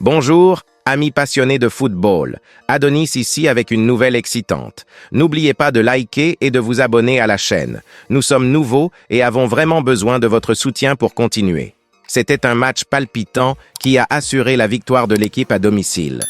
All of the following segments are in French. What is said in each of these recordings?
Bonjour, amis passionnés de football. Adonis ici avec une nouvelle excitante. N'oubliez pas de liker et de vous abonner à la chaîne. Nous sommes nouveaux et avons vraiment besoin de votre soutien pour continuer. C'était un match palpitant qui a assuré la victoire de l'équipe à domicile.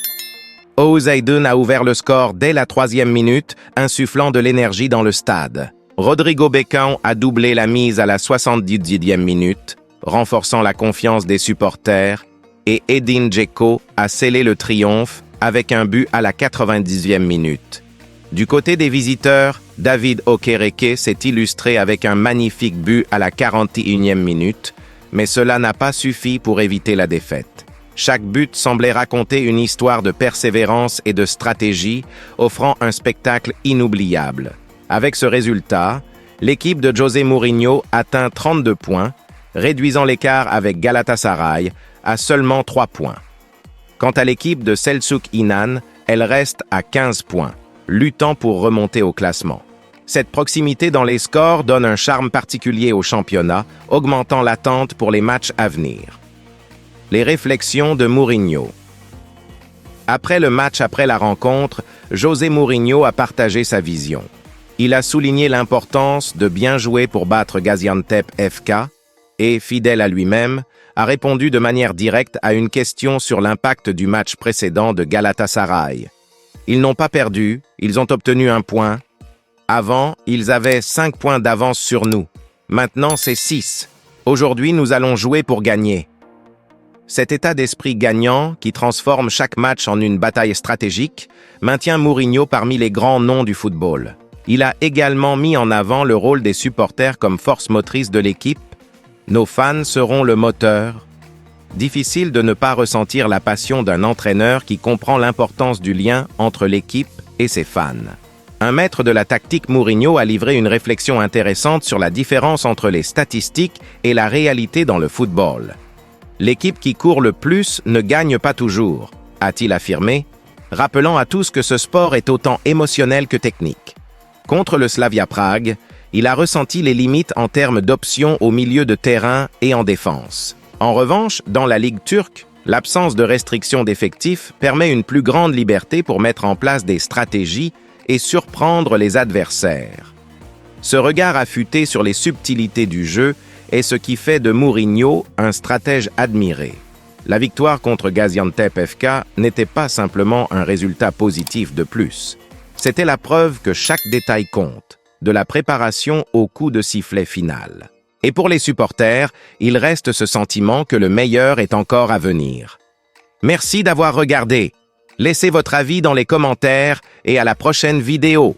Ousseiden a ouvert le score dès la 3e minute, insufflant de l'énergie dans le stade. Rodrigo Beckham a doublé la mise à la 70e minute, renforçant la confiance des supporters, et Edin Dzeko a scellé le triomphe avec un but à la 90e minute. Du côté des visiteurs, David Okereke s'est illustré avec un magnifique but à la 41e minute, mais cela n'a pas suffi pour éviter la défaite. Chaque but semblait raconter une histoire de persévérance et de stratégie, offrant un spectacle inoubliable. Avec ce résultat, l'équipe de José Mourinho atteint 32 points, réduisant l'écart avec Galatasaray à seulement 3 points. Quant à l'équipe de Selçuk Inan, elle reste à 15 points, luttant pour remonter au classement. Cette proximité dans les scores donne un charme particulier au championnat, augmentant l'attente pour les matchs à venir. Les réflexions de Mourinho. Après le match après la rencontre, José Mourinho a partagé sa vision. Il a souligné l'importance de bien jouer pour battre Gaziantep FK et, fidèle à lui-même, a répondu de manière directe à une question sur l'impact du match précédent de Galatasaray. Ils n'ont pas perdu, ils ont obtenu un point. Avant, ils avaient 5 points d'avance sur nous. Maintenant, c'est 6. Aujourd'hui, nous allons jouer pour gagner. Cet état d'esprit gagnant, qui transforme chaque match en une bataille stratégique, maintient Mourinho parmi les grands noms du football. Il a également mis en avant le rôle des supporters comme force motrice de l'équipe. Nos fans seront le moteur. Difficile de ne pas ressentir la passion d'un entraîneur qui comprend l'importance du lien entre l'équipe et ses fans. Un maître de la tactique Mourinho a livré une réflexion intéressante sur la différence entre les statistiques et la réalité dans le football. L'équipe qui court le plus ne gagne pas toujours, a-t-il affirmé, rappelant à tous que ce sport est autant émotionnel que technique. Contre le Slavia Prague, il a ressenti les limites en termes d'options au milieu de terrain et en défense. En revanche, dans la Ligue turque, l'absence de restrictions d'effectifs permet une plus grande liberté pour mettre en place des stratégies et surprendre les adversaires. Ce regard affûté sur les subtilités du jeu est ce qui fait de Mourinho un stratège admiré. La victoire contre Gaziantep FK n'était pas simplement un résultat positif de plus. C'était la preuve que chaque détail compte, de la préparation au coup de sifflet final. Et pour les supporters, il reste ce sentiment que le meilleur est encore à venir. Merci d'avoir regardé. Laissez votre avis dans les commentaires et à la prochaine vidéo.